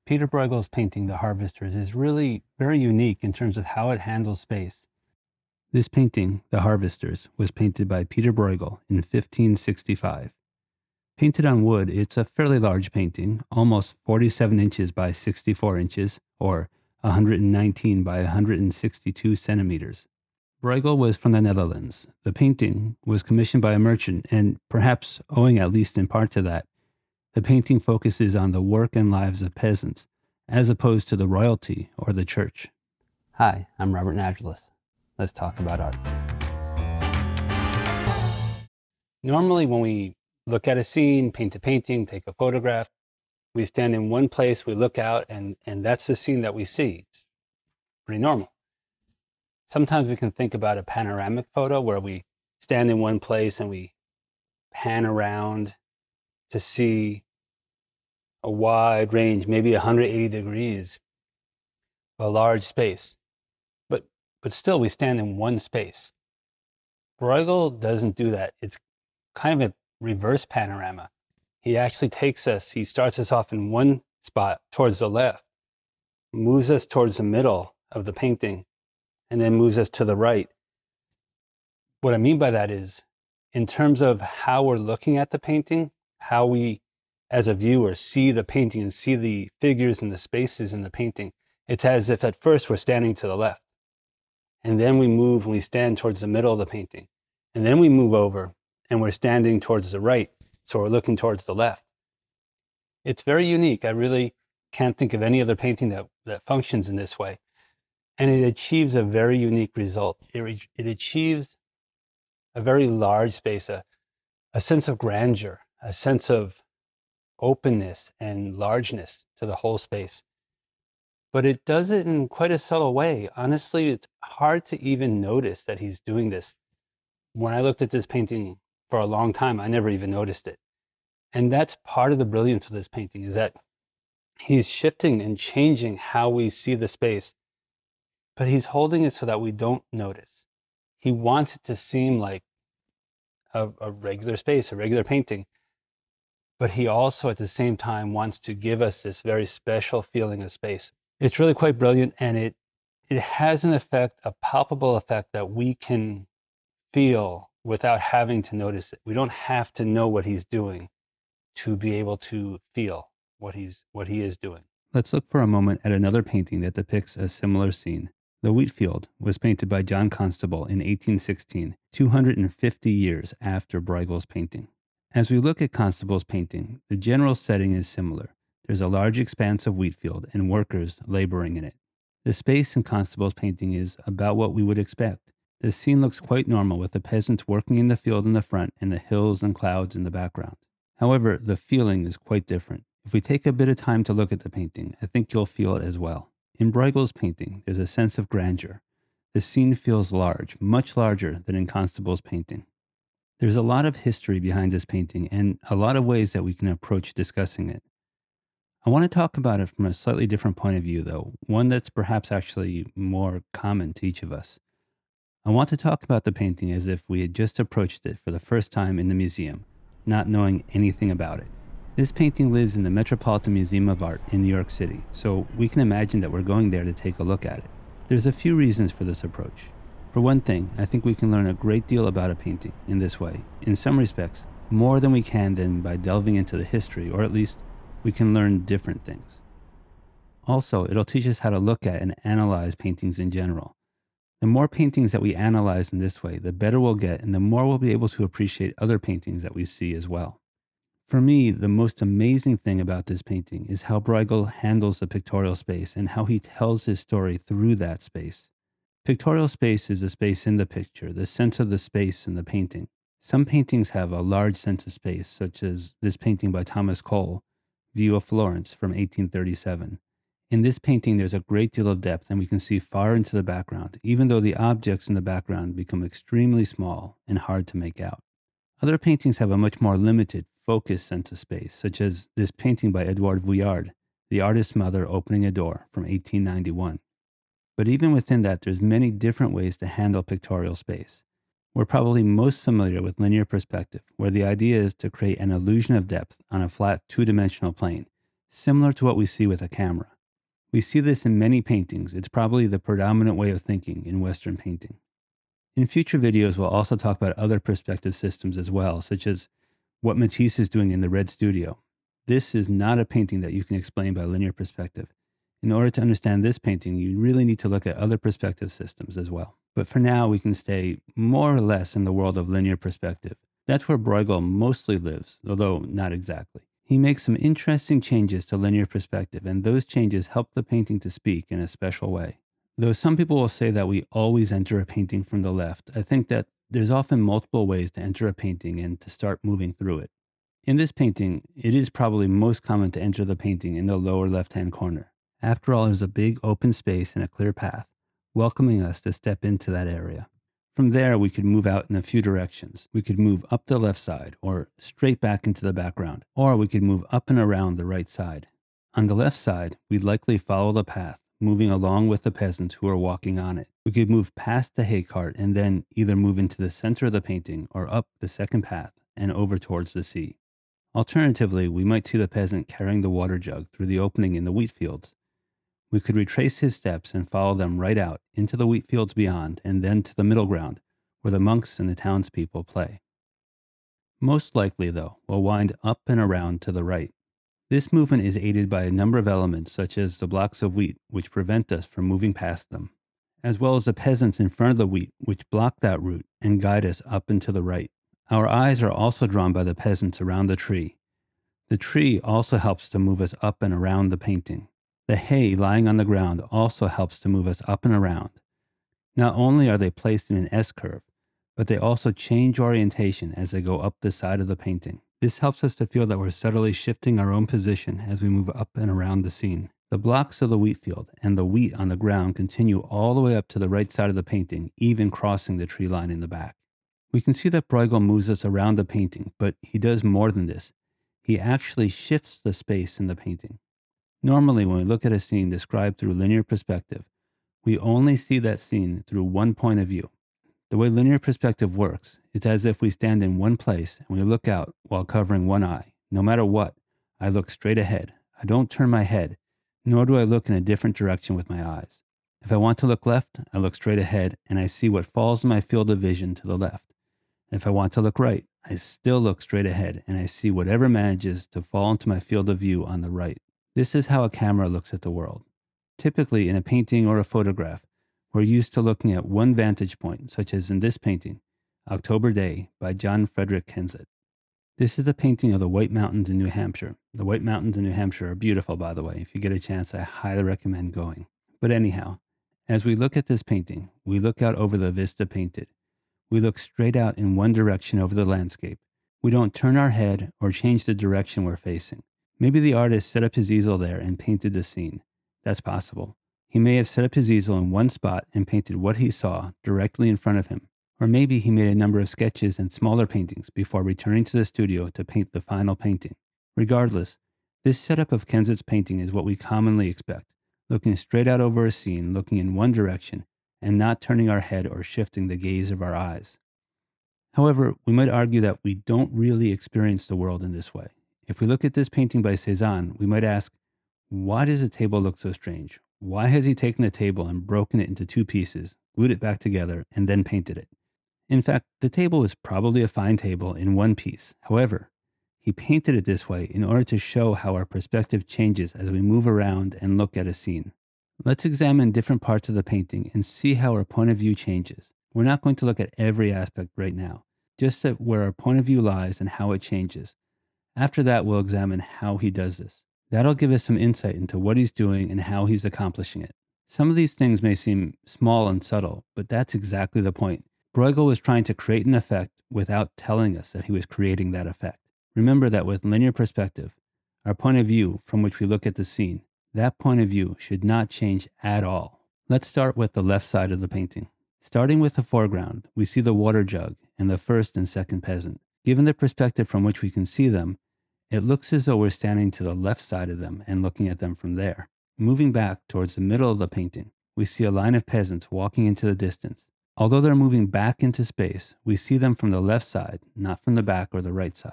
Pieter Bruegel's painting, The Harvesters, is really very unique in terms of how it handles space. This painting, The Harvesters, was painted by Pieter Bruegel in 1565. Painted on wood, it's a fairly large painting, almost 47 inches by 64 inches, or 119 by 162 centimeters. Bruegel was from the Netherlands. The painting was commissioned by a merchant, and perhaps owing at least in part to that, the painting focuses on the work and lives of peasants, as opposed to the royalty or the church. Hi, I'm Robert Naturalist. Let's talk about art. Normally, when we look at a scene, paint a painting, take a photograph, we stand in one place, we look out, and that's the scene that we see. It's pretty normal. Sometimes we can think about a panoramic photo where we stand in one place and we pan around to see a wide range, maybe 180 degrees, a large space. But still, we stand in one space. Bruegel doesn't do that. It's kind of a reverse panorama. He actually he starts us off in one spot towards the left, moves us towards the middle of the painting, and then moves us to the right. What I mean by that is, in terms of how we're looking at the painting, how we, as a viewer, see the painting and see the figures and the spaces in the painting, it's as if at first we're standing to the left. And then we move and we stand towards the middle of the painting. And then we move over and we're standing towards the right. So we're looking towards the left. It's very unique. I really can't think of any other painting that functions in this way. And it achieves a very unique result. It achieves a very large space, a sense of grandeur, a sense of openness and largeness to the whole space. But it does it in quite a subtle way. Honestly, it's hard to even notice that he's doing this. When I looked at this painting for a long time, I never even noticed it. And that's part of the brilliance of this painting, is that he's shifting and changing how we see the space, but he's holding it so that we don't notice. He wants it to seem like a regular space, a regular painting, but he also at the same time wants to give us this very special feeling of space. It's really quite brilliant, and it has an effect, a palpable effect that we can feel without having to notice it. We don't have to know what he's doing to be able to feel what he is doing. Let's look for a moment at another painting that depicts a similar scene. The Wheat Field was painted by John Constable in 1816, 250 years after Bruegel's painting. As we look at Constable's painting, the general setting is similar. There's a large expanse of wheat field and workers laboring in it. The space in Constable's painting is about what we would expect. The scene looks quite normal, with the peasants working in the field in the front and the hills and clouds in the background. However, the feeling is quite different. If we take a bit of time to look at the painting, I think you'll feel it as well. In Bruegel's painting, there's a sense of grandeur. The scene feels large, much larger than in Constable's painting. There's a lot of history behind this painting and a lot of ways that we can approach discussing it. I want to talk about it from a slightly different point of view, though, one that's perhaps actually more common to each of us. I want to talk about the painting as if we had just approached it for the first time in the museum, not knowing anything about it. This painting lives in the Metropolitan Museum of Art in New York City, so we can imagine that we're going there to take a look at it. There's a few reasons for this approach. For one thing, I think we can learn a great deal about a painting in this way. In some respects, more than we can then by delving into the history, or at least we can learn different things. Also, it'll teach us how to look at and analyze paintings in general. The more paintings that we analyze in this way, the better we'll get, and the more we'll be able to appreciate other paintings that we see as well. For me, the most amazing thing about this painting is how Bruegel handles the pictorial space and how he tells his story through that space. Pictorial space is the space in the picture, the sense of the space in the painting. Some paintings have a large sense of space, such as this painting by Thomas Cole, View of Florence from 1837. In this painting, there's a great deal of depth and we can see far into the background, even though the objects in the background become extremely small and hard to make out. Other paintings have a much more limited, focused sense of space, such as this painting by Edouard Vuillard, The Artist's Mother Opening a Door from 1891. But even within that, there's many different ways to handle pictorial space. We're probably most familiar with linear perspective, where the idea is to create an illusion of depth on a flat two-dimensional plane, similar to what we see with a camera. We see this in many paintings. It's probably the predominant way of thinking in Western painting. In future videos, we'll also talk about other perspective systems as well, such as what Matisse is doing in the Red Studio. This is not a painting that you can explain by linear perspective. In order to understand this painting, you really need to look at other perspective systems as well. But for now, we can stay more or less in the world of linear perspective. That's where Bruegel mostly lives, although not exactly. He makes some interesting changes to linear perspective, and those changes help the painting to speak in a special way. Though some people will say that we always enter a painting from the left, I think that there's often multiple ways to enter a painting and to start moving through it. In this painting, it is probably most common to enter the painting in the lower left-hand corner. After all, there's a big open space and a clear path, welcoming us to step into that area. From there, we could move out in a few directions. We could move up the left side, or straight back into the background, or we could move up and around the right side. On the left side, we'd likely follow the path, moving along with the peasants who are walking on it. We could move past the hay cart and then either move into the center of the painting or up the second path and over towards the sea. Alternatively, we might see the peasant carrying the water jug through the opening in the wheat fields. We could retrace his steps and follow them right out into the wheat fields beyond and then to the middle ground where the monks and the townspeople play. Most likely, though, we'll wind up and around to the right. This movement is aided by a number of elements such as the blocks of wheat which prevent us from moving past them, as well as the peasants in front of the wheat which block that route and guide us up and to the right. Our eyes are also drawn by the peasants around the tree. The tree also helps to move us up and around the painting. The hay lying on the ground also helps to move us up and around. Not only are they placed in an S-curve, but they also change orientation as they go up the side of the painting. This helps us to feel that we're subtly shifting our own position as we move up and around the scene. The blocks of the wheat field and the wheat on the ground continue all the way up to the right side of the painting, even crossing the tree line in the back. We can see that Bruegel moves us around the painting, but he does more than this. He actually shifts the space in the painting. Normally, when we look at a scene described through linear perspective, we only see that scene through one point of view. The way linear perspective works, it's as if we stand in one place and we look out while covering one eye. No matter what, I look straight ahead. I don't turn my head, nor do I look in a different direction with my eyes. If I want to look left, I look straight ahead and I see what falls in my field of vision to the left. If I want to look right, I still look straight ahead and I see whatever manages to fall into my field of view on the right. This is how a camera looks at the world. Typically, in a painting or a photograph, we're used to looking at one vantage point, such as in this painting, October Day by John Frederick Kensett. This is a painting of the White Mountains in New Hampshire. The White Mountains in New Hampshire are beautiful, by the way. If you get a chance, I highly recommend going. But anyhow, as we look at this painting, we look out over the vista painted. We look straight out in one direction over the landscape. We don't turn our head or change the direction we're facing. Maybe the artist set up his easel there and painted the scene. That's possible. He may have set up his easel in one spot and painted what he saw directly in front of him. Or maybe he made a number of sketches and smaller paintings before returning to the studio to paint the final painting. Regardless, this setup of Kensett's painting is what we commonly expect, looking straight out over a scene, looking in one direction, and not turning our head or shifting the gaze of our eyes. However, we might argue that we don't really experience the world in this way. If we look at this painting by Cézanne, we might ask, why does the table look so strange? Why has he taken the table and broken it into two pieces, glued it back together, and then painted it? In fact, the table is probably a fine table in one piece. However, he painted it this way in order to show how our perspective changes as we move around and look at a scene. Let's examine different parts of the painting and see how our point of view changes. We're not going to look at every aspect right now, just at where our point of view lies and how it changes. After that, we'll examine how he does this. That'll give us some insight into what he's doing and how he's accomplishing it. Some of these things may seem small and subtle, but that's exactly the point. Bruegel was trying to create an effect without telling us that he was creating that effect. Remember that with linear perspective, our point of view from which we look at the scene, that point of view should not change at all. Let's start with the left side of the painting. Starting with the foreground, we see the water jug and the first and second peasant. Given the perspective from which we can see them, it looks as though we're standing to the left side of them and looking at them from there. Moving back towards the middle of the painting, we see a line of peasants walking into the distance. Although they're moving back into space, we see them from the left side, not from the back or the right side.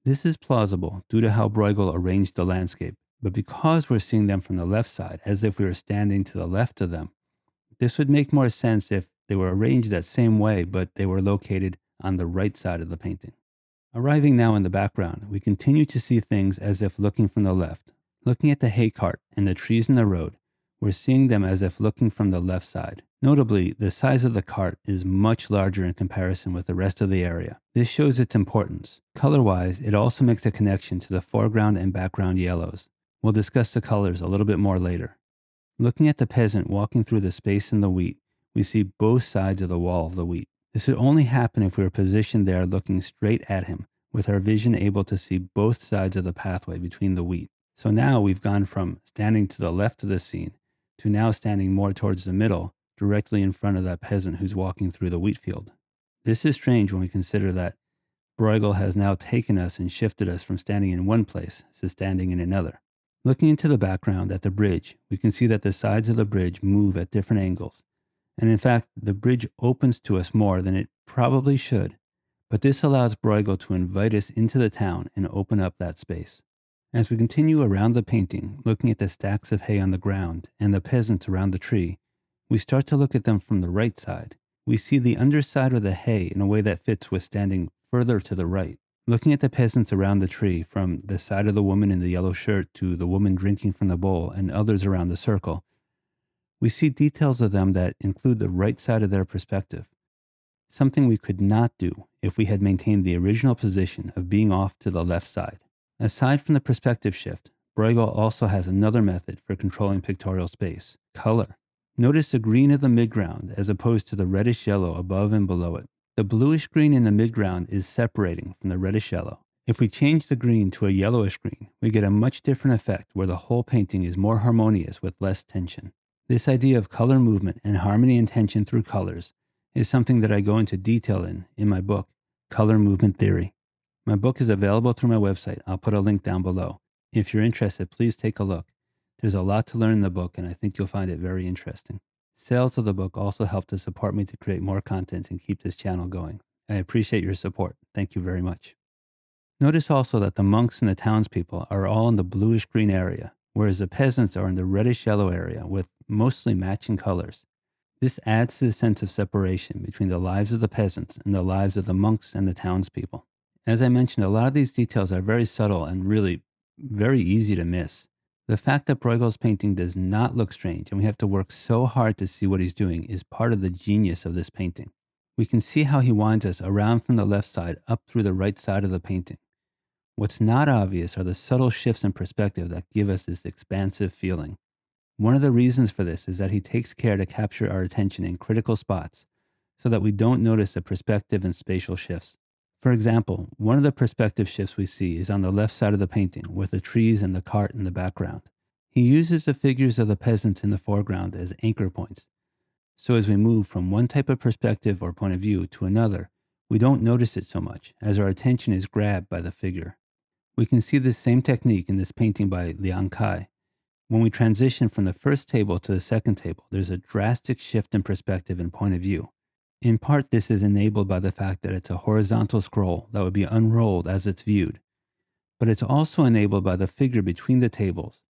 This is plausible due to how Bruegel arranged the landscape. But because we're seeing them from the left side, as if we were standing to the left of them, this would make more sense if they were arranged that same way, but they were located on the right side of the painting. Arriving now in the background, we continue to see things as if looking from the left. Looking at the hay cart and the trees in the road, we're seeing them as if looking from the left side. Notably, the size of the cart is much larger in comparison with the rest of the area. This shows its importance. Color-wise, it also makes a connection to the foreground and background yellows. We'll discuss the colors a little bit more later. Looking at the peasant walking through the space in the wheat, we see both sides of the wall of the wheat. This would only happen if we were positioned there looking straight at him, with our vision able to see both sides of the pathway between the wheat. So now we've gone from standing to the left of the scene to now standing more towards the middle, directly in front of that peasant who's walking through the wheat field. This is strange when we consider that Bruegel has now taken us and shifted us from standing in one place to standing in another. Looking into the background at the bridge, we can see that the sides of the bridge move at different angles. And in fact, the bridge opens to us more than it probably should, but this allows Bruegel to invite us into the town and open up that space. As we continue around the painting, looking at the stacks of hay on the ground and the peasants around the tree, we start to look at them from the right side. We see the underside of the hay in a way that fits with standing further to the right. Looking at the peasants around the tree, from the side of the woman in the yellow shirt to the woman drinking from the bowl and others around the circle, we see details of them that include the right side of their perspective, something we could not do if we had maintained the original position of being off to the left side. Aside from the perspective shift, Bruegel also has another method for controlling pictorial space: color. Notice the green of the midground as opposed to the reddish yellow above and below it. The bluish green in the midground is separating from the reddish yellow. If we change the green to a yellowish green, we get a much different effect where the whole painting is more harmonious with less tension. This idea of color movement and harmony and tension through colors is something that I go into detail in my book, Color Movement Theory. My book is available through my website. I'll put a link down below. If you're interested, please take a look. There's a lot to learn in the book, and I think you'll find it very interesting. Sales of the book also help to support me to create more content and keep this channel going. I appreciate your support. Thank you very much. Notice also that the monks and the townspeople are all in the bluish-green area, whereas the peasants are in the reddish-yellow area with mostly matching colors. This adds to the sense of separation between the lives of the peasants and the lives of the monks and the townspeople. As I mentioned, a lot of these details are very subtle and really very easy to miss. The fact that Bruegel's painting does not look strange and we have to work so hard to see what he's doing is part of the genius of this painting. We can see how he winds us around from the left side up through the right side of the painting. What's not obvious are the subtle shifts in perspective that give us this expansive feeling. One of the reasons for this is that he takes care to capture our attention in critical spots so that we don't notice the perspective and spatial shifts. For example, one of the perspective shifts we see is on the left side of the painting with the trees and the cart in the background. He uses the figures of the peasants in the foreground as anchor points. So as we move from one type of perspective or point of view to another, we don't notice it so much as our attention is grabbed by the figure. We can see this same technique in this painting by Liang Kai. When we transition from the first table to the second table, there's a drastic shift in perspective and point of view. In part, this is enabled by the fact that it's a horizontal scroll that would be unrolled as it's viewed. But it's also enabled by the figure between the tables.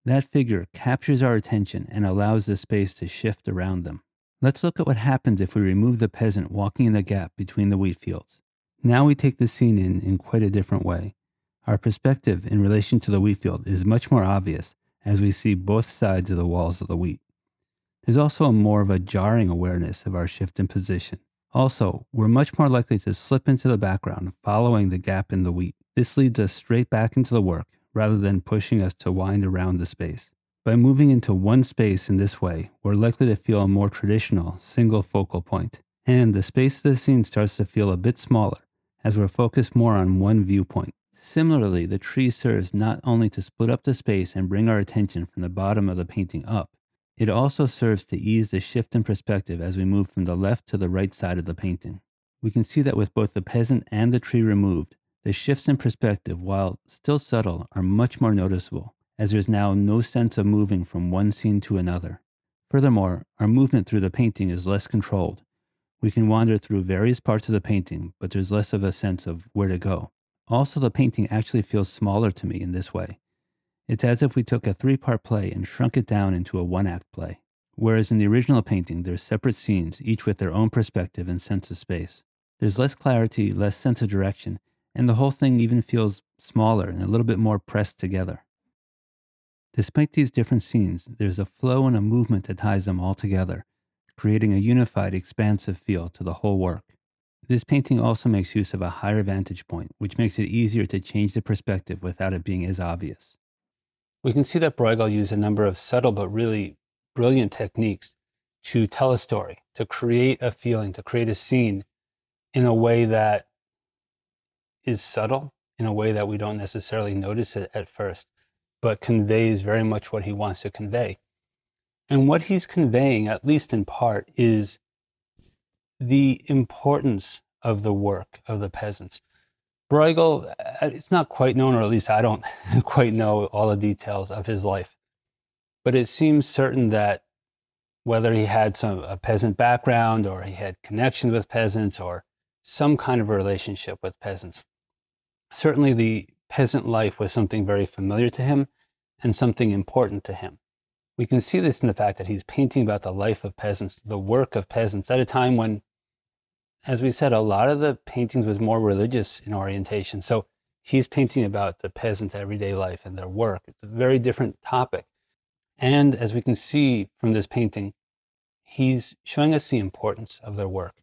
That figure captures our attention and allows the space to shift around them. Let's look at what happens if we remove the peasant walking in the gap between the wheat fields. Now we take the scene in quite a different way. Our perspective in relation to the wheat field is much more obvious as we see both sides of the walls of the wheat. There's also more of a jarring awareness of our shift in position. Also, we're much more likely to slip into the background following the gap in the wheat. This leads us straight back into the work rather than pushing us to wind around the space. By moving into one space in this way, we're likely to feel a more traditional single focal point, and the space of the scene starts to feel a bit smaller as we're focused more on one viewpoint. Similarly, the tree serves not only to split up the space and bring our attention from the bottom of the painting up, it also serves to ease the shift in perspective as we move from the left to the right side of the painting. We can see that with both the peasant and the tree removed, the shifts in perspective, while still subtle, are much more noticeable, as there's now no sense of moving from one scene to another. Furthermore, our movement through the painting is less controlled. We can wander through various parts of the painting, but there's less of a sense of where to go. Also, the painting actually feels smaller to me in this way. It's as if we took a 3-part play and shrunk it down into a 1-act play. Whereas in the original painting, there's separate scenes, each with their own perspective and sense of space. There's less clarity, less sense of direction, and the whole thing even feels smaller and a little bit more pressed together. Despite these different scenes, there's a flow and a movement that ties them all together, creating a unified, expansive feel to the whole work. This painting also makes use of a higher vantage point, which makes it easier to change the perspective without it being as obvious. We can see that Bruegel used a number of subtle but really brilliant techniques to tell a story, to create a feeling, to create a scene in a way that is subtle, in a way that we don't necessarily notice it at first, but conveys very much what he wants to convey. And what he's conveying, at least in part, is the importance of the work of the peasants. Bruegel, it's not quite known, or at least I don't quite know all the details of his life, but it seems certain that whether he had a peasant background, or he had connections with peasants, or some kind of a relationship with peasants, certainly the peasant life was something very familiar to him and something important to him. We can see this in the fact that he's painting about the life of peasants, the work of peasants, at a time when, as we said, a lot of the paintings was more religious in orientation. So he's painting about the peasants' everyday life and their work. It's a very different topic. And as we can see from this painting, he's showing us the importance of their work.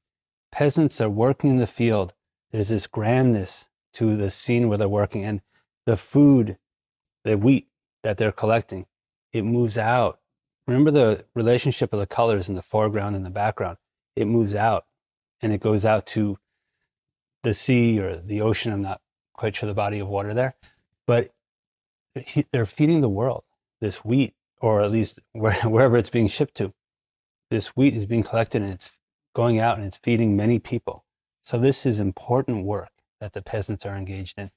Peasants are working in the field. There's this grandness to the scene where they're working, and the food, the wheat that they're collecting, it moves out. Remember the relationship of the colors in the foreground and the background. It moves out, and it goes out to the sea or the ocean. I'm not quite sure the body of water there, but they're feeding the world this wheat, or at least wherever it's being shipped to. This wheat is being collected and it's going out and it's feeding many people. So this is important work that the peasants are engaged in.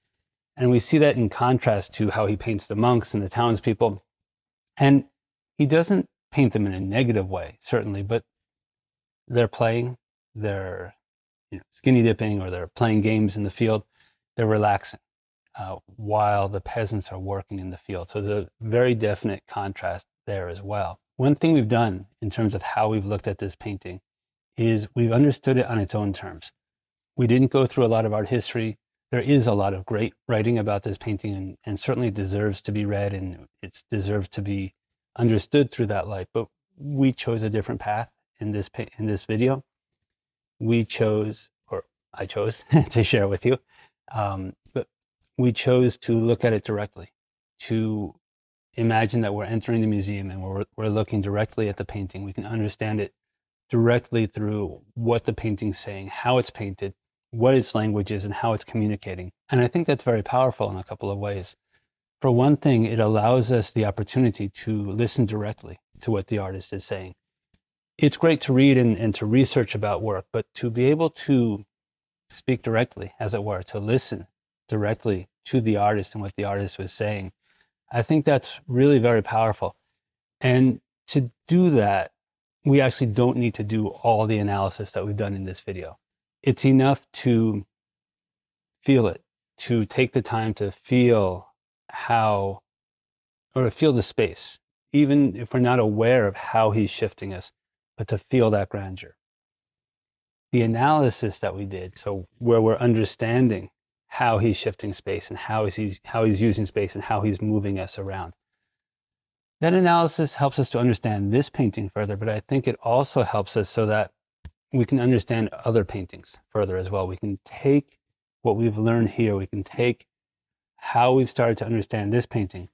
And we see that in contrast to how he paints the monks and the townspeople. And he doesn't paint them in a negative way, certainly, but they're playing, they're skinny dipping, or they're playing games in the field. They're relaxing while the peasants are working in the field. So there's a very definite contrast there as well. One thing we've done in terms of how we've looked at this painting is we've understood it on its own terms. We didn't go through a lot of art history. There is a lot of great writing about this painting, and certainly deserves to be read, and it deserves to be understood through that light. But we chose a different path in this video. We chose, or I chose to share with you, but we chose to look at it directly, to imagine that we're entering the museum and we're looking directly at the painting. We can understand it directly through what the painting's saying, how it's painted, what its language is, and how it's communicating. And I think that's very powerful in a couple of ways. For one thing, it allows us the opportunity to listen directly to what the artist is saying. It's great to read and to research about work, but to be able to speak directly, as it were, to listen directly to the artist and what the artist was saying, I think that's really very powerful. And to do that, we actually don't need to do all the analysis that we've done in this video. It's enough to feel it, to take the time to feel how, or to feel the space, even if we're not aware of how he's shifting us, but to feel that grandeur. The analysis that we did, so where we're understanding how he's shifting space and how he's using space and how he's moving us around, that analysis helps us to understand this painting further, but I think it also helps us so that we can understand other paintings further as well. We can take what we've learned here, we can take how we've started to understand this painting,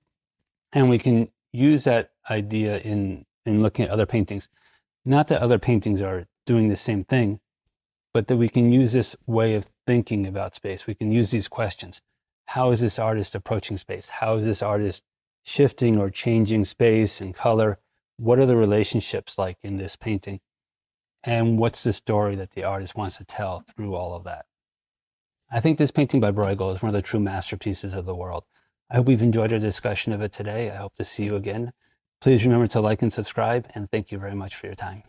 and we can use that idea in looking at other paintings. Not that other paintings are doing the same thing, but that we can use this way of thinking about space. We can use these questions. How is this artist approaching space? How is this artist shifting or changing space and color? What are the relationships like in this painting? And what's the story that the artist wants to tell through all of that? I think this painting by Bruegel is one of the true masterpieces of the world. I hope you've enjoyed our discussion of it today. I hope to see you again. Please remember to like and subscribe, and thank you very much for your time.